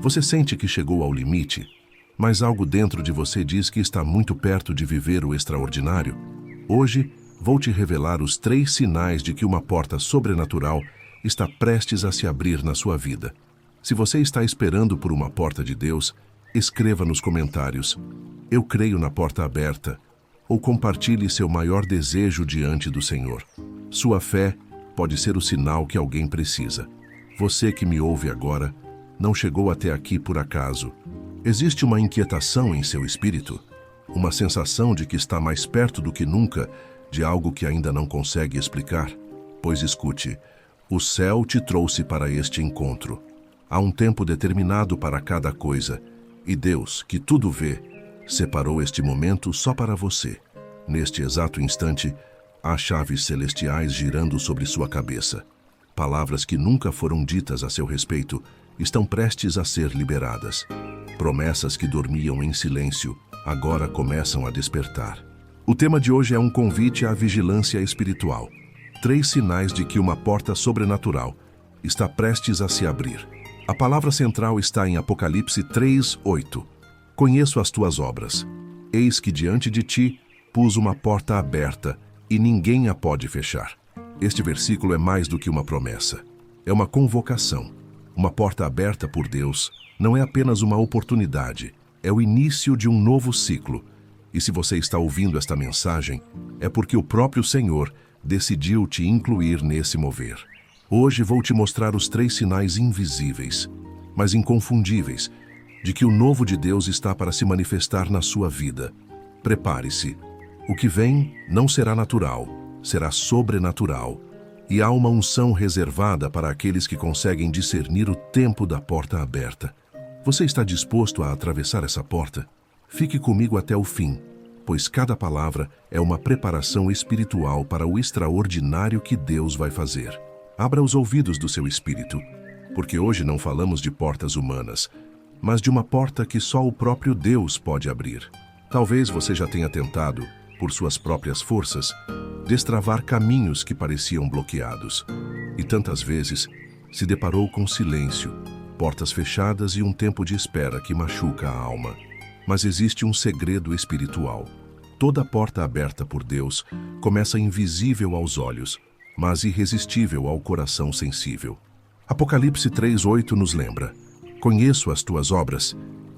Você sente que chegou ao limite, mas algo dentro de você diz que está muito perto de viver o extraordinário? Hoje, vou te revelar os 3 sinais de que uma porta sobrenatural está prestes a se abrir na sua vida. Se você está esperando por uma porta de Deus, escreva nos comentários: "Eu creio na porta aberta", ou compartilhe seu maior desejo diante do Senhor. Sua fé pode ser o sinal que alguém precisa. Você que me ouve agora não chegou até aqui por acaso. Existe uma inquietação em seu espírito, uma sensação de que está mais perto do que nunca de algo que ainda não consegue explicar. Pois escute, o céu te trouxe para este encontro. Há um tempo determinado para cada coisa, e Deus, que tudo vê, separou este momento só para você. Neste exato instante, há chaves celestiais girando sobre sua cabeça. Palavras que nunca foram ditas a seu respeito estão prestes a ser liberadas. Promessas que dormiam em silêncio agora começam a despertar. O tema de hoje é um convite à vigilância espiritual. 3 sinais de que uma porta sobrenatural está prestes a se abrir. A palavra central está em Apocalipse 3:8. Conheço as tuas obras. Eis que diante de ti pus uma porta aberta e ninguém a pode fechar. Este versículo é mais do que uma promessa. É uma convocação. Uma porta aberta por Deus não é apenas uma oportunidade, é o início de um novo ciclo. E se você está ouvindo esta mensagem, é porque o próprio Senhor decidiu te incluir nesse mover. Hoje vou te mostrar os 3 sinais invisíveis, mas inconfundíveis, de que o novo de Deus está para se manifestar na sua vida. Prepare-se. O que vem não será natural, será sobrenatural. E há uma unção reservada para aqueles que conseguem discernir o tempo da porta aberta. Você está disposto a atravessar essa porta? Fique comigo até o fim, pois cada palavra é uma preparação espiritual para o extraordinário que Deus vai fazer. Abra os ouvidos do seu espírito, porque hoje não falamos de portas humanas, mas de uma porta que só o próprio Deus pode abrir. Talvez você já tenha tentado, por suas próprias forças, destravar caminhos que pareciam bloqueados. E tantas vezes se deparou com silêncio, portas fechadas e um tempo de espera que machuca a alma. Mas existe um segredo espiritual. Toda porta aberta por Deus começa invisível aos olhos, mas irresistível ao coração sensível. Apocalipse 3:8 nos lembra: "Conheço as tuas obras.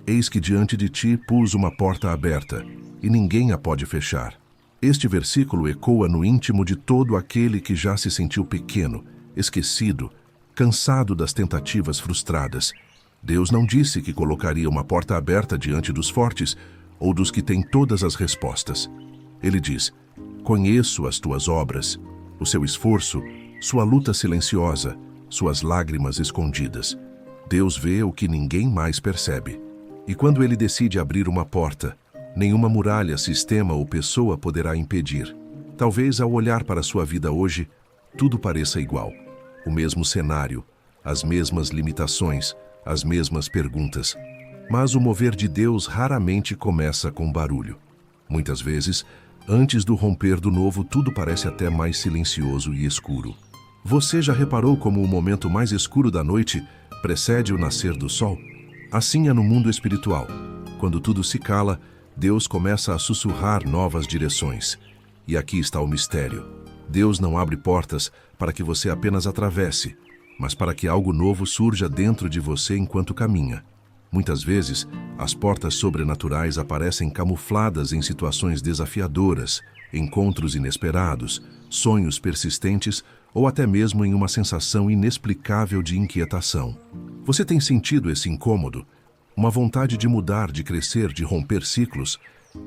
Eis que diante de ti pus uma porta aberta, e ninguém a pode fechar." Este versículo ecoa no íntimo de todo aquele que já se sentiu pequeno, esquecido, cansado das tentativas frustradas. Deus não disse que colocaria uma porta aberta diante dos fortes ou dos que têm todas as respostas. Ele diz: "Conheço as tuas obras, o seu esforço, sua luta silenciosa, suas lágrimas escondidas." Deus vê o que ninguém mais percebe. E quando ele decide abrir uma porta, nenhuma muralha, sistema ou pessoa poderá impedir. Talvez ao olhar para a sua vida hoje, tudo pareça igual. O mesmo cenário, as mesmas limitações, as mesmas perguntas. Mas o mover de Deus raramente começa com barulho. Muitas vezes, antes do romper do novo, tudo parece até mais silencioso e escuro. Você já reparou como o momento mais escuro da noite precede o nascer do sol? Assim é no mundo espiritual. Quando tudo se cala, Deus começa a sussurrar novas direções. E aqui está o mistério. Deus não abre portas para que você apenas atravesse, mas para que algo novo surja dentro de você enquanto caminha. Muitas vezes, as portas sobrenaturais aparecem camufladas em situações desafiadoras, encontros inesperados, sonhos persistentes ou até mesmo em uma sensação inexplicável de inquietação. Você tem sentido esse incômodo? Uma vontade de mudar, de crescer, de romper ciclos?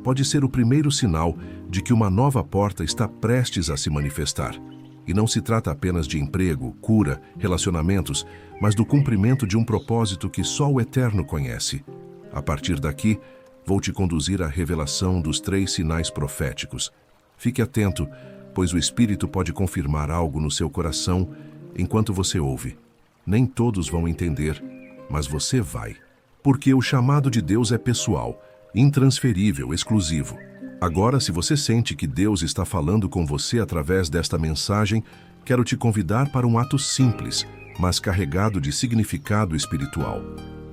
Pode ser o primeiro sinal de que uma nova porta está prestes a se manifestar. E não se trata apenas de emprego, cura, relacionamentos, mas do cumprimento de um propósito que só o Eterno conhece. A partir daqui, vou te conduzir à revelação dos 3 sinais proféticos. Fique atento, pois o Espírito pode confirmar algo no seu coração enquanto você ouve. Nem todos vão entender, mas você vai. Porque o chamado de Deus é pessoal, intransferível, exclusivo. Agora, se você sente que Deus está falando com você através desta mensagem, quero te convidar para um ato simples, mas carregado de significado espiritual.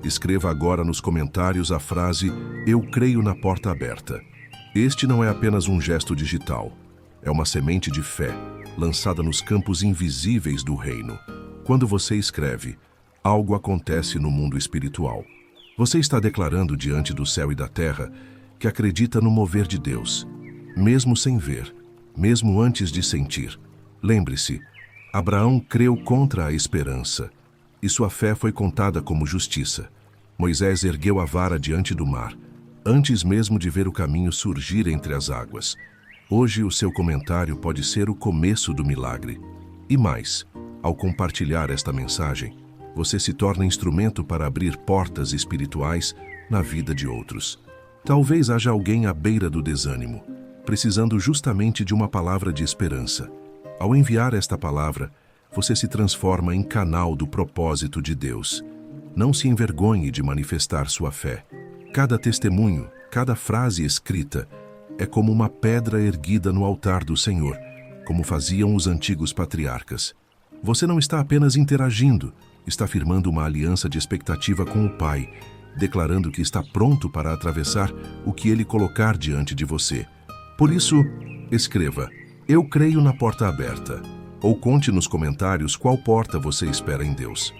Escreva agora nos comentários a frase "Eu creio na porta aberta". Este não é apenas um gesto digital. É uma semente de fé, lançada nos campos invisíveis do reino. Quando você escreve, algo acontece no mundo espiritual. Você está declarando diante do céu e da terra que acredita no mover de Deus, mesmo sem ver, mesmo antes de sentir. Lembre-se, Abraão creu contra a esperança, e sua fé foi contada como justiça. Moisés ergueu a vara diante do mar, antes mesmo de ver o caminho surgir entre as águas. Hoje o seu comentário pode ser o começo do milagre. E mais, ao compartilhar esta mensagem, você se torna instrumento para abrir portas espirituais na vida de outros. Talvez haja alguém à beira do desânimo, precisando justamente de uma palavra de esperança. Ao enviar esta palavra, você se transforma em canal do propósito de Deus. Não se envergonhe de manifestar sua fé. Cada testemunho, cada frase escrita, é como uma pedra erguida no altar do Senhor, como faziam os antigos patriarcas. Você não está apenas interagindo, está firmando uma aliança de expectativa com o Pai, declarando que está pronto para atravessar o que Ele colocar diante de você. Por isso, escreva: "Eu creio na porta aberta", ou conte nos comentários qual porta você espera em Deus.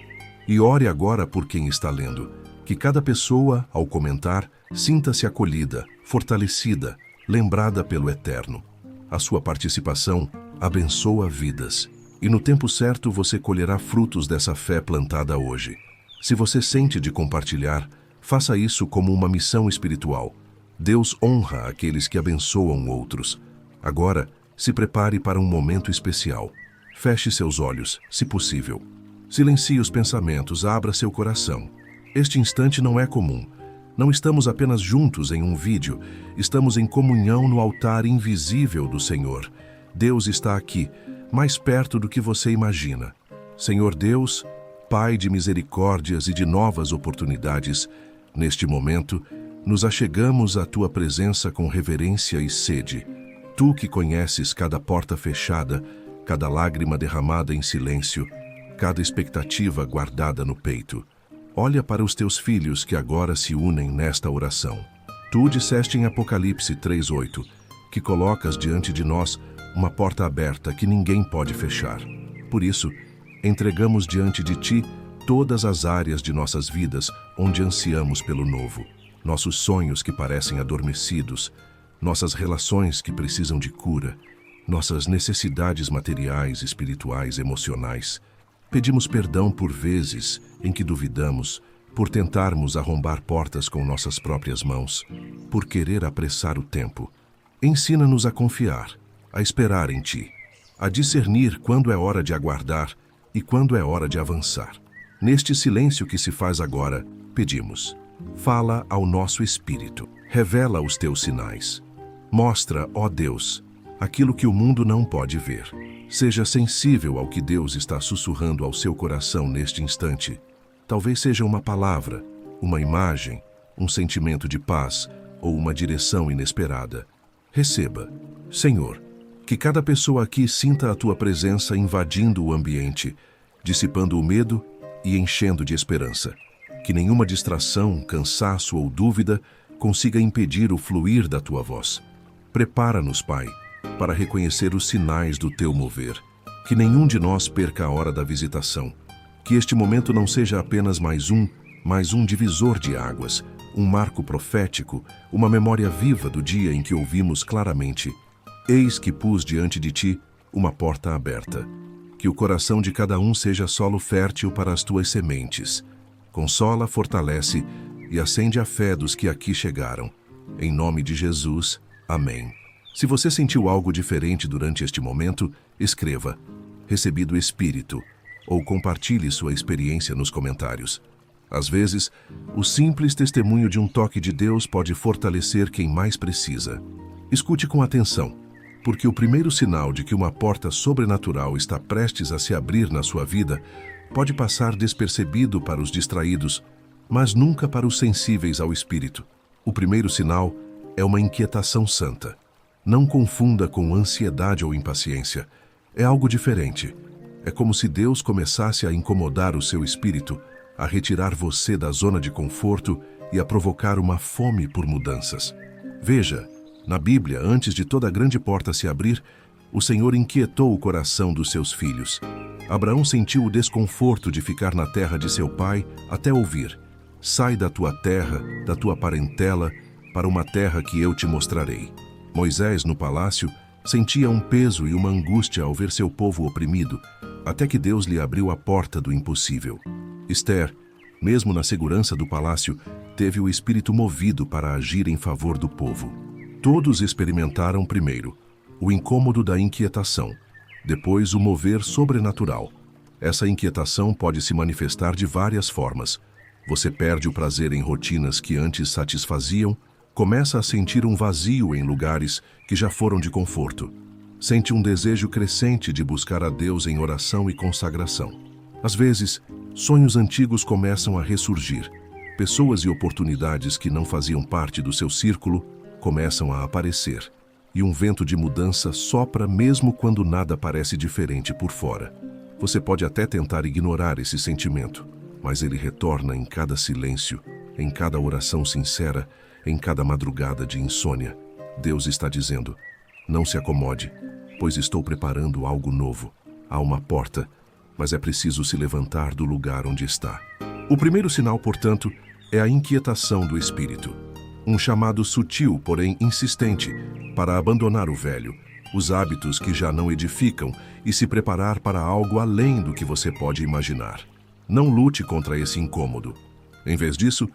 E ore agora por quem está lendo, que cada pessoa, ao comentar, sinta-se acolhida, fortalecida, lembrada pelo Eterno. A sua participação abençoa vidas, e no tempo certo você colherá frutos dessa fé plantada hoje. Se você sente de compartilhar, faça isso como uma missão espiritual. Deus honra aqueles que abençoam outros. Agora, se prepare para um momento especial. Feche seus olhos, se possível. Silencie os pensamentos, abra seu coração. Este instante não é comum. Não estamos apenas juntos em um vídeo, estamos em comunhão no altar invisível do Senhor. Deus está aqui, mais perto do que você imagina. Senhor Deus, Pai de misericórdias e de novas oportunidades, neste momento, nos achegamos à Tua presença com reverência e sede. Tu que conheces cada porta fechada, cada lágrima derramada em silêncio, cada expectativa guardada no peito. Olha para os teus filhos que agora se unem nesta oração. Tu disseste em Apocalipse 3:8 que colocas diante de nós uma porta aberta que ninguém pode fechar. Por isso, entregamos diante de Ti todas as áreas de nossas vidas onde ansiamos pelo novo, nossos sonhos que parecem adormecidos, nossas relações que precisam de cura, nossas necessidades materiais, espirituais, emocionais. Pedimos perdão por vezes em que duvidamos, por tentarmos arrombar portas com nossas próprias mãos, por querer apressar o tempo. Ensina-nos a confiar, a esperar em Ti, a discernir quando é hora de aguardar e quando é hora de avançar. Neste silêncio que se faz agora, pedimos: fala ao nosso espírito, revela os Teus sinais. Mostra, ó Deus, aquilo que o mundo não pode ver. Seja sensível ao que Deus está sussurrando ao seu coração neste instante. Talvez seja uma palavra, uma imagem, um sentimento de paz ou uma direção inesperada. Receba. Senhor, que cada pessoa aqui sinta a Tua presença invadindo o ambiente, dissipando o medo e enchendo de esperança. Que nenhuma distração, cansaço ou dúvida consiga impedir o fluir da Tua voz. Prepara-nos, Pai, para reconhecer os sinais do Teu mover. Que nenhum de nós perca a hora da visitação. Que este momento não seja apenas mais um divisor de águas, um marco profético, uma memória viva do dia em que ouvimos claramente: eis que pus diante de Ti uma porta aberta. Que o coração de cada um seja solo fértil para as Tuas sementes. Consola, fortalece e acende a fé dos que aqui chegaram. Em nome de Jesus, amém. Se você sentiu algo diferente durante este momento, escreva "Recebi do Espírito" ou compartilhe sua experiência nos comentários. Às vezes, o simples testemunho de um toque de Deus pode fortalecer quem mais precisa. Escute com atenção, porque o primeiro sinal de que uma porta sobrenatural está prestes a se abrir na sua vida pode passar despercebido para os distraídos, mas nunca para os sensíveis ao Espírito. O primeiro sinal é uma inquietação santa. Não confunda com ansiedade ou impaciência. É algo diferente. É como se Deus começasse a incomodar o seu espírito, a retirar você da zona de conforto e a provocar uma fome por mudanças. Veja, na Bíblia, antes de toda a grande porta se abrir, o Senhor inquietou o coração dos seus filhos. Abraão sentiu o desconforto de ficar na terra de seu pai até ouvir: sai da tua terra, da tua parentela, para uma terra que eu te mostrarei. Moisés, no palácio, sentia um peso e uma angústia ao ver seu povo oprimido, até que Deus lhe abriu a porta do impossível. Esther, mesmo na segurança do palácio, teve o espírito movido para agir em favor do povo. Todos experimentaram primeiro o incômodo da inquietação, depois o mover sobrenatural. Essa inquietação pode se manifestar de várias formas. Você perde o prazer em rotinas que antes satisfaziam, começa a sentir um vazio em lugares que já foram de conforto. Sente um desejo crescente de buscar a Deus em oração e consagração. Às vezes, sonhos antigos começam a ressurgir. Pessoas e oportunidades que não faziam parte do seu círculo começam a aparecer. E um vento de mudança sopra mesmo quando nada parece diferente por fora. Você pode até tentar ignorar esse sentimento, mas ele retorna em cada silêncio, em cada oração sincera, em cada madrugada de insônia. Deus está dizendo: não se acomode, pois estou preparando algo novo. Há uma porta, mas é preciso se levantar do lugar onde está. O primeiro sinal, portanto, é a inquietação do espírito. Um chamado sutil, porém insistente, para abandonar o velho, os hábitos que já não edificam e se preparar para algo além do que você pode imaginar. Não lute contra esse incômodo. Em vez disso,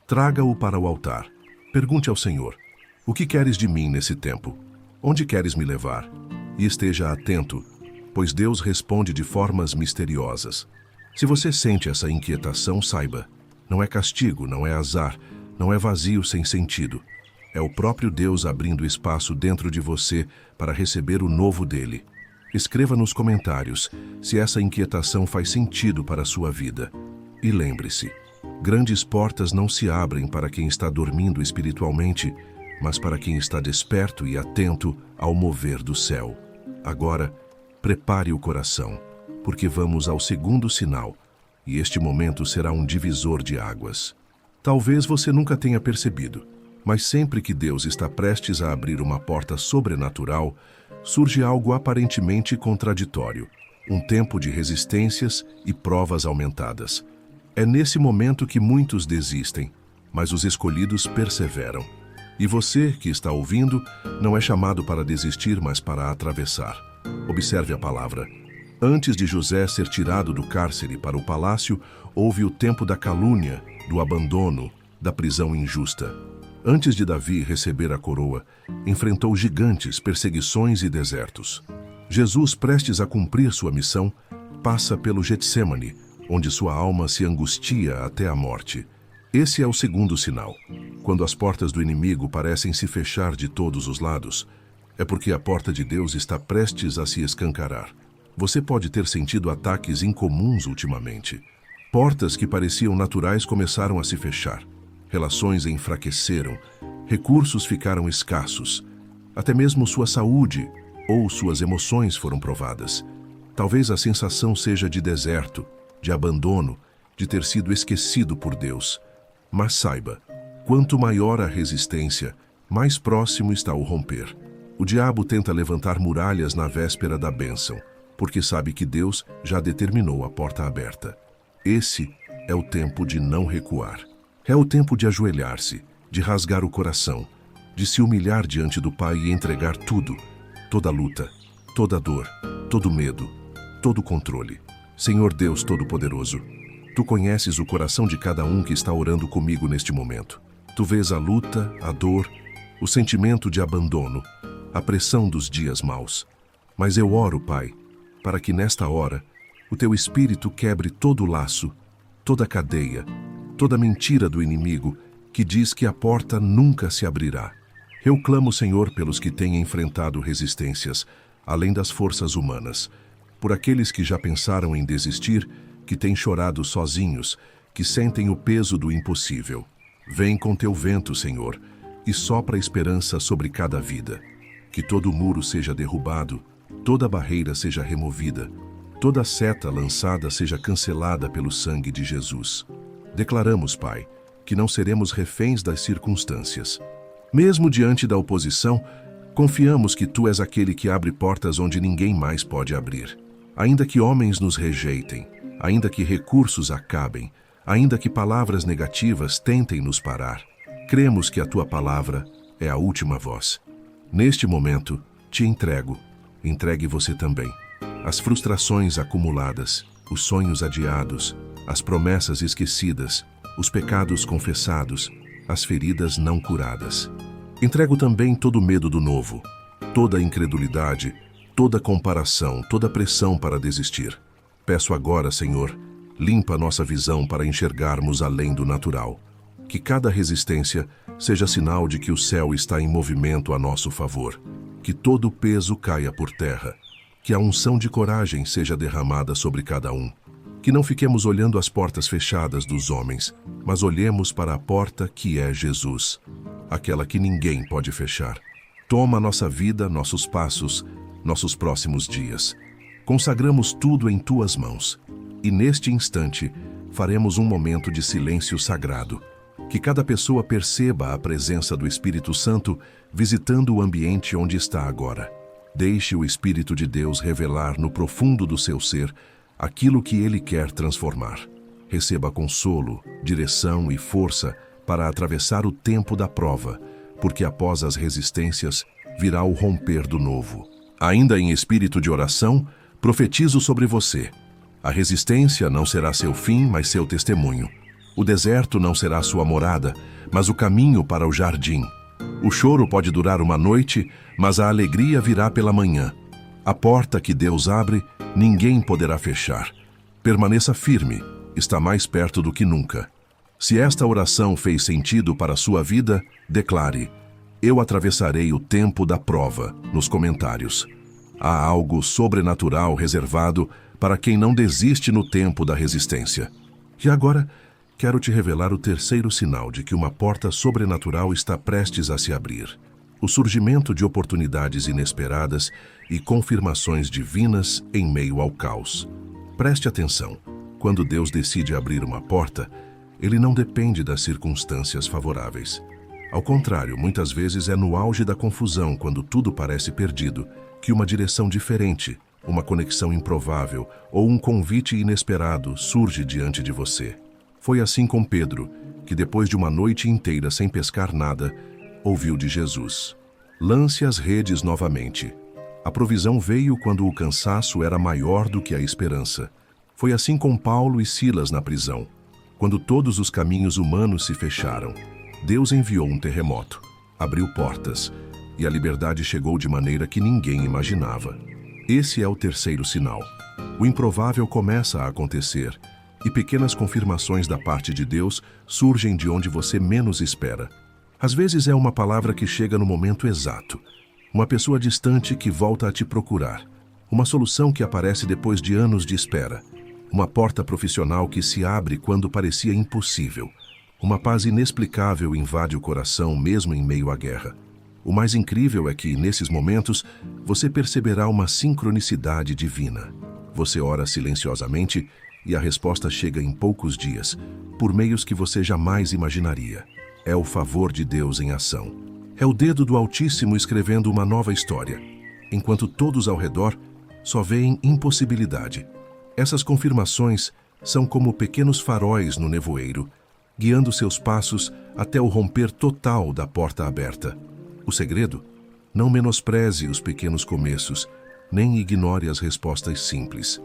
traga-o para o altar. Pergunte ao Senhor: o que queres de mim nesse tempo? Onde queres me levar? E esteja atento, pois Deus responde de formas misteriosas. Se você sente essa inquietação, saiba: não é castigo, não é azar, não é vazio sem sentido. É o próprio Deus abrindo espaço dentro de você para receber o novo dele. Escreva nos comentários se essa inquietação faz sentido para a sua vida. E lembre-se, grandes portas não se abrem para quem está dormindo espiritualmente, mas para quem está desperto e atento ao mover do céu. Agora, prepare o coração, porque vamos ao segundo sinal, e este momento será um divisor de águas. Talvez você nunca tenha percebido, mas sempre que Deus está prestes a abrir uma porta sobrenatural, surge algo aparentemente contraditório, um tempo de resistências e provas aumentadas. É nesse momento que muitos desistem, mas os escolhidos perseveram. E você, que está ouvindo, não é chamado para desistir, mas para atravessar. Observe a palavra. Antes de José ser tirado do cárcere para o palácio, houve o tempo da calúnia, do abandono, da prisão injusta. Antes de Davi receber a coroa, enfrentou gigantes, perseguições e desertos. Jesus, prestes a cumprir sua missão, passa pelo Getsêmani, onde sua alma se angustia até a morte. Esse é o segundo sinal. Quando as portas do inimigo parecem se fechar de todos os lados, é porque a porta de Deus está prestes a se escancarar. Você pode ter sentido ataques incomuns ultimamente. Portas que pareciam naturais começaram a se fechar. Relações enfraqueceram, recursos ficaram escassos. Até mesmo sua saúde ou suas emoções foram provadas. Talvez a sensação seja de deserto, de abandono, de ter sido esquecido por Deus. Mas saiba, quanto maior a resistência, mais próximo está o romper. O diabo tenta levantar muralhas na véspera da bênção, porque sabe que Deus já determinou a porta aberta. Esse é o tempo de não recuar. É o tempo de ajoelhar-se, de rasgar o coração, de se humilhar diante do Pai e entregar tudo, toda luta, toda dor, todo medo, todo controle. Senhor Deus Todo-Poderoso, Tu conheces o coração de cada um que está orando comigo neste momento. Tu vês a luta, a dor, o sentimento de abandono, a pressão dos dias maus. Mas eu oro, Pai, para que nesta hora o Teu Espírito quebre todo o laço, toda a cadeia, toda a mentira do inimigo que diz que a porta nunca se abrirá. Eu clamo, Senhor, pelos que têm enfrentado resistências, além das forças humanas, por aqueles que já pensaram em desistir, que têm chorado sozinhos, que sentem o peso do impossível. Vem com Teu vento, Senhor, e sopra a esperança sobre cada vida. Que todo muro seja derrubado, toda barreira seja removida, toda seta lançada seja cancelada pelo sangue de Jesus. Declaramos, Pai, que não seremos reféns das circunstâncias. Mesmo diante da oposição, confiamos que Tu és aquele que abre portas onde ninguém mais pode abrir. Ainda que homens nos rejeitem, ainda que recursos acabem, ainda que palavras negativas tentem nos parar, cremos que a Tua palavra é a última voz. Neste momento, Te entregue você também. As frustrações acumuladas, os sonhos adiados, as promessas esquecidas, os pecados confessados, as feridas não curadas. Entrego também todo o medo do novo, toda a incredulidade, toda a comparação, toda a pressão para desistir. Peço agora, Senhor, limpa a nossa visão para enxergarmos além do natural. Que cada resistência seja sinal de que o céu está em movimento a nosso favor. Que todo o peso caia por terra. Que a unção de coragem seja derramada sobre cada um. Que não fiquemos olhando as portas fechadas dos homens, mas olhemos para a porta que é Jesus, aquela que ninguém pode fechar. Toma nossa vida, nossos passos, nossos próximos dias. Consagramos tudo em Tuas mãos. E neste instante, faremos um momento de silêncio sagrado. Que cada pessoa perceba a presença do Espírito Santo visitando o ambiente onde está agora. Deixe o Espírito de Deus revelar no profundo do seu ser aquilo que Ele quer transformar. Receba consolo, direção e força para atravessar o tempo da prova, porque após as resistências virá o romper do novo. Ainda em espírito de oração, profetizo sobre você. A resistência não será seu fim, mas seu testemunho. O deserto não será sua morada, mas o caminho para o jardim. O choro pode durar uma noite, mas a alegria virá pela manhã. A porta que Deus abre, ninguém poderá fechar. Permaneça firme, está mais perto do que nunca. Se esta oração fez sentido para a sua vida, declare: eu atravessarei o tempo da prova, nos comentários. Há algo sobrenatural reservado para quem não desiste no tempo da resistência. E agora, quero te revelar o terceiro sinal de que uma porta sobrenatural está prestes a se abrir. O surgimento de oportunidades inesperadas e confirmações divinas em meio ao caos. Preste atenção. Quando Deus decide abrir uma porta, Ele não depende das circunstâncias favoráveis. Ao contrário, muitas vezes é no auge da confusão, quando tudo parece perdido, que uma direção diferente, uma conexão improvável ou um convite inesperado surge diante de você. Foi assim com Pedro, que depois de uma noite inteira sem pescar nada, ouviu de Jesus: lance as redes novamente. A provisão veio quando o cansaço era maior do que a esperança. Foi assim com Paulo e Silas na prisão. Quando todos os caminhos humanos se fecharam, Deus enviou um terremoto, abriu portas, e a liberdade chegou de maneira que ninguém imaginava. Esse é o terceiro sinal. O improvável começa a acontecer, e pequenas confirmações da parte de Deus surgem de onde você menos espera. Às vezes é uma palavra que chega no momento exato, uma pessoa distante que volta a te procurar, uma solução que aparece depois de anos de espera, uma porta profissional que se abre quando parecia impossível, uma paz inexplicável invade o coração mesmo em meio à guerra. O mais incrível é que, nesses momentos, você perceberá uma sincronicidade divina. Você ora silenciosamente e a resposta chega em poucos dias, por meios que você jamais imaginaria. É o favor de Deus em ação. É o dedo do Altíssimo escrevendo uma nova história, enquanto todos ao redor só veem impossibilidade. Essas confirmações são como pequenos faróis no nevoeiro, guiando seus passos até o romper total da porta aberta. O segredo? Não menospreze os pequenos começos, nem ignore as respostas simples.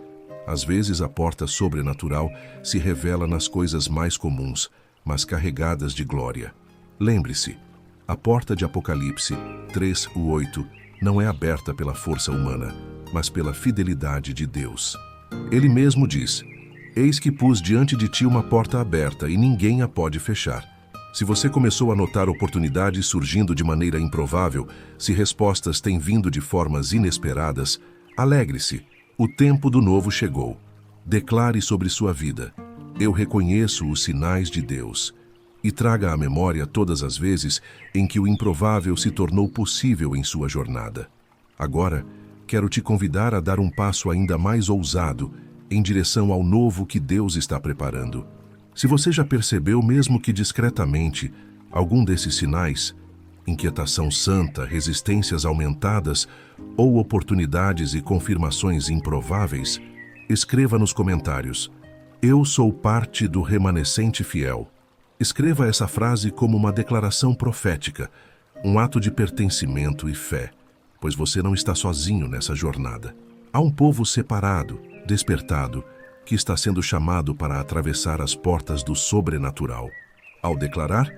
Às vezes a porta sobrenatural se revela nas coisas mais comuns, mas carregadas de glória. Lembre-se, a porta de Apocalipse 3:8 não é aberta pela força humana, mas pela fidelidade de Deus. Ele mesmo diz: eis que pus diante de ti uma porta aberta e ninguém a pode fechar. Se você começou a notar oportunidades surgindo de maneira improvável, se respostas têm vindo de formas inesperadas, alegre-se, o tempo do novo chegou. Declare sobre sua vida: eu reconheço os sinais de Deus. E traga à memória todas as vezes em que o improvável se tornou possível em sua jornada. Agora, quero te convidar a dar um passo ainda mais ousado em direção ao novo que Deus está preparando. Se você já percebeu, mesmo que discretamente, algum desses sinais, inquietação santa, resistências aumentadas ou oportunidades e confirmações improváveis, escreva nos comentários: eu sou parte do remanescente fiel. Escreva essa frase como uma declaração profética, um ato de pertencimento e fé, pois você não está sozinho nessa jornada. Há um povo separado, despertado, que está sendo chamado para atravessar as portas do sobrenatural. Ao declarar,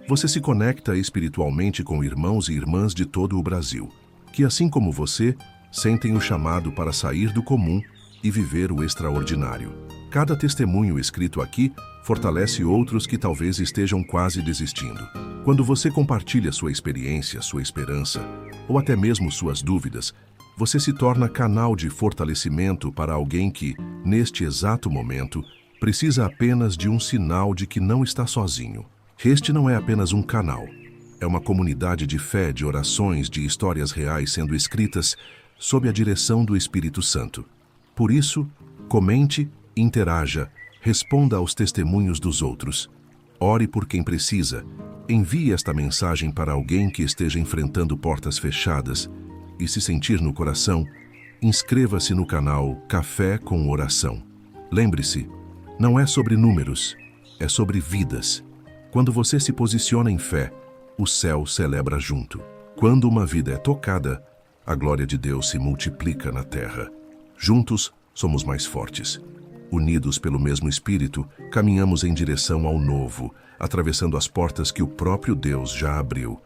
você se conecta espiritualmente com irmãos e irmãs de todo o Brasil, que, assim como você, sentem o chamado para sair do comum e viver o extraordinário. Cada testemunho escrito aqui fortalece outros que talvez estejam quase desistindo. Quando você compartilha sua experiência, sua esperança, ou até mesmo suas dúvidas, você se torna canal de fortalecimento para alguém que, neste exato momento, precisa apenas de um sinal de que não está sozinho. Este não é apenas um canal, é uma comunidade de fé, de orações, de histórias reais sendo escritas sob a direção do Espírito Santo. Por isso, comente, interaja, responda aos testemunhos dos outros. Ore por quem precisa. Envie esta mensagem para alguém que esteja enfrentando portas fechadas e, se sentir no coração, inscreva-se no canal Café com Oração. Lembre-se, não é sobre números, é sobre vidas. Quando você se posiciona em fé, o céu celebra junto. Quando uma vida é tocada, a glória de Deus se multiplica na terra. Juntos, somos mais fortes. Unidos pelo mesmo Espírito, caminhamos em direção ao novo, atravessando as portas que o próprio Deus já abriu.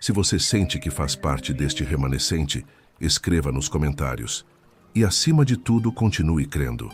Se você sente que faz parte deste remanescente, escreva nos comentários. E, acima de tudo, continue crendo.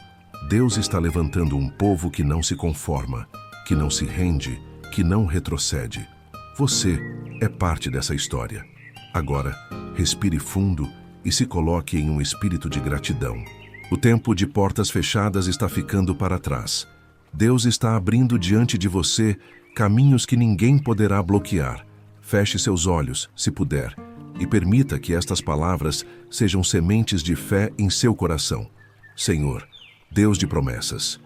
Deus está levantando um povo que não se conforma, que não se rende, que não retrocede. Você é parte dessa história. Agora, respire fundo e se coloque em um espírito de gratidão. O tempo de portas fechadas está ficando para trás. Deus está abrindo diante de você caminhos que ninguém poderá bloquear. Feche seus olhos, se puder, e permita que estas palavras sejam sementes de fé em seu coração. Senhor, Deus de promessas,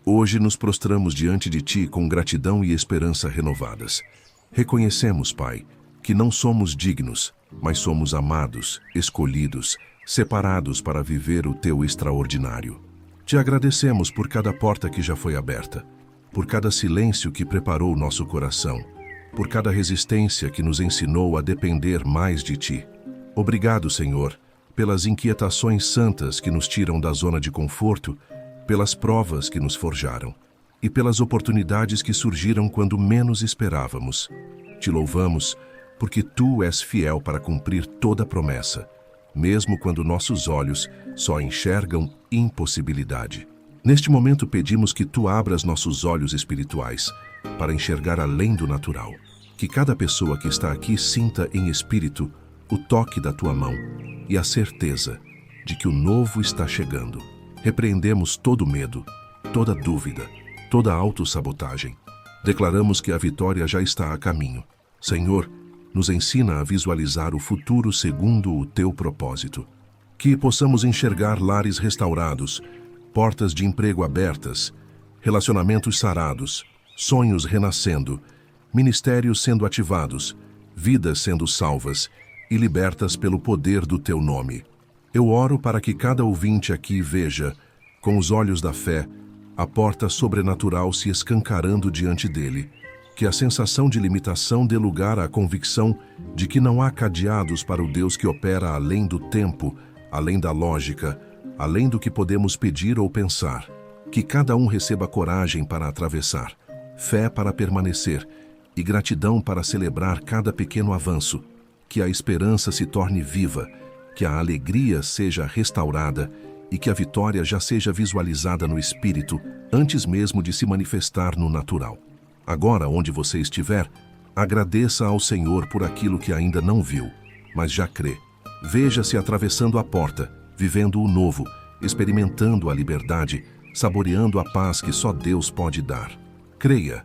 hoje nos prostramos diante de Ti com gratidão e esperança renovadas. Reconhecemos, Pai, que não somos dignos, mas somos amados, escolhidos, separados para viver o Teu extraordinário. Te agradecemos por cada porta que já foi aberta, por cada silêncio que preparou nosso coração, por cada resistência que nos ensinou a depender mais de Ti. Obrigado, Senhor, pelas inquietações santas que nos tiram da zona de conforto, pelas provas que nos forjaram e pelas oportunidades que surgiram quando menos esperávamos. Te louvamos porque Tu és fiel para cumprir toda promessa, mesmo quando nossos olhos só enxergam impossibilidade. Neste momento pedimos que Tu abras nossos olhos espirituais para enxergar além do natural. Que cada pessoa que está aqui sinta em espírito o toque da Tua mão e a certeza de que o novo está chegando. Repreendemos todo medo, toda dúvida, toda autossabotagem. Declaramos que a vitória já está a caminho. Senhor, nos ensina a visualizar o futuro segundo o Teu propósito. Que possamos enxergar lares restaurados, portas de emprego abertas, relacionamentos sarados, sonhos renascendo, ministérios sendo ativados, vidas sendo salvas e libertas pelo poder do Teu nome. Eu oro para que cada ouvinte aqui veja, com os olhos da fé, a porta sobrenatural se escancarando diante dele, que a sensação de limitação dê lugar à convicção de que não há cadeados para o Deus que opera além do tempo, além da lógica, além do que podemos pedir ou pensar. Que cada um receba coragem para atravessar, fé para permanecer e gratidão para celebrar cada pequeno avanço. Que a esperança se torne viva, que a alegria seja restaurada e que a vitória já seja visualizada no espírito antes mesmo de se manifestar no natural. Agora, onde você estiver, agradeça ao Senhor por aquilo que ainda não viu, mas já crê. Veja-se atravessando a porta, vivendo o novo, experimentando a liberdade, saboreando a paz que só Deus pode dar. Creia,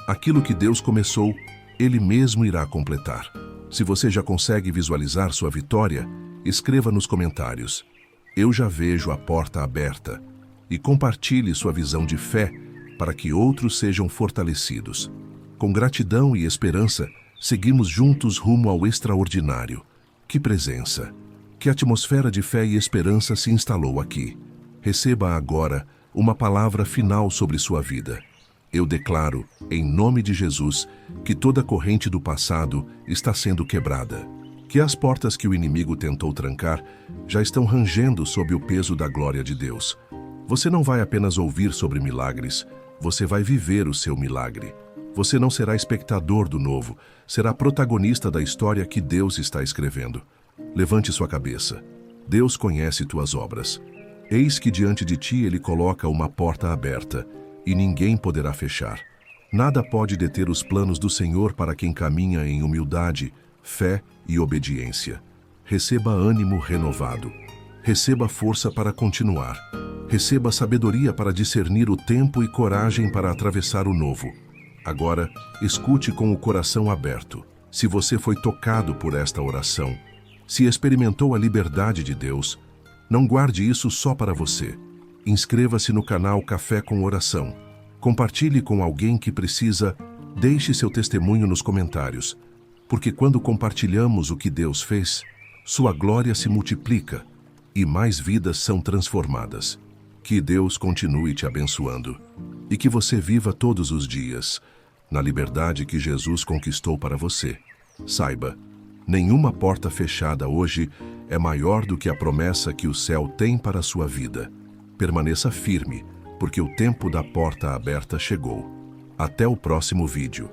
aquilo que Deus começou, Ele mesmo irá completar. Se você já consegue visualizar sua vitória, escreva nos comentários: "Eu já vejo a porta aberta", e compartilhe sua visão de fé para que outros sejam fortalecidos. Com gratidão e esperança, seguimos juntos rumo ao extraordinário. Que presença! Que atmosfera de fé e esperança se instalou aqui. Receba agora uma palavra final sobre sua vida. Eu declaro, em nome de Jesus, que toda corrente do passado está sendo quebrada. Que as portas que o inimigo tentou trancar já estão rangendo sob o peso da glória de Deus. Você não vai apenas ouvir sobre milagres, você vai viver o seu milagre. Você não será espectador do novo, será protagonista da história que Deus está escrevendo. Levante sua cabeça. Deus conhece tuas obras. Eis que diante de ti Ele coloca uma porta aberta, e ninguém poderá fechar. Nada pode deter os planos do Senhor para quem caminha em humildade, fé e obediência. Receba ânimo renovado. Receba força para continuar. Receba sabedoria para discernir o tempo e coragem para atravessar o novo. Agora, escute com o coração aberto. Se você foi tocado por esta oração, se experimentou a liberdade de Deus, não guarde isso só para você. Inscreva-se no canal Café com Oração. Compartilhe com alguém que precisa. Deixe seu testemunho nos comentários, porque quando compartilhamos o que Deus fez, sua glória se multiplica e mais vidas são transformadas. Que Deus continue te abençoando e que você viva todos os dias na liberdade que Jesus conquistou para você. Saiba, nenhuma porta fechada hoje é maior do que a promessa que o céu tem para a sua vida. Permaneça firme, porque o tempo da porta aberta chegou. Até o próximo vídeo.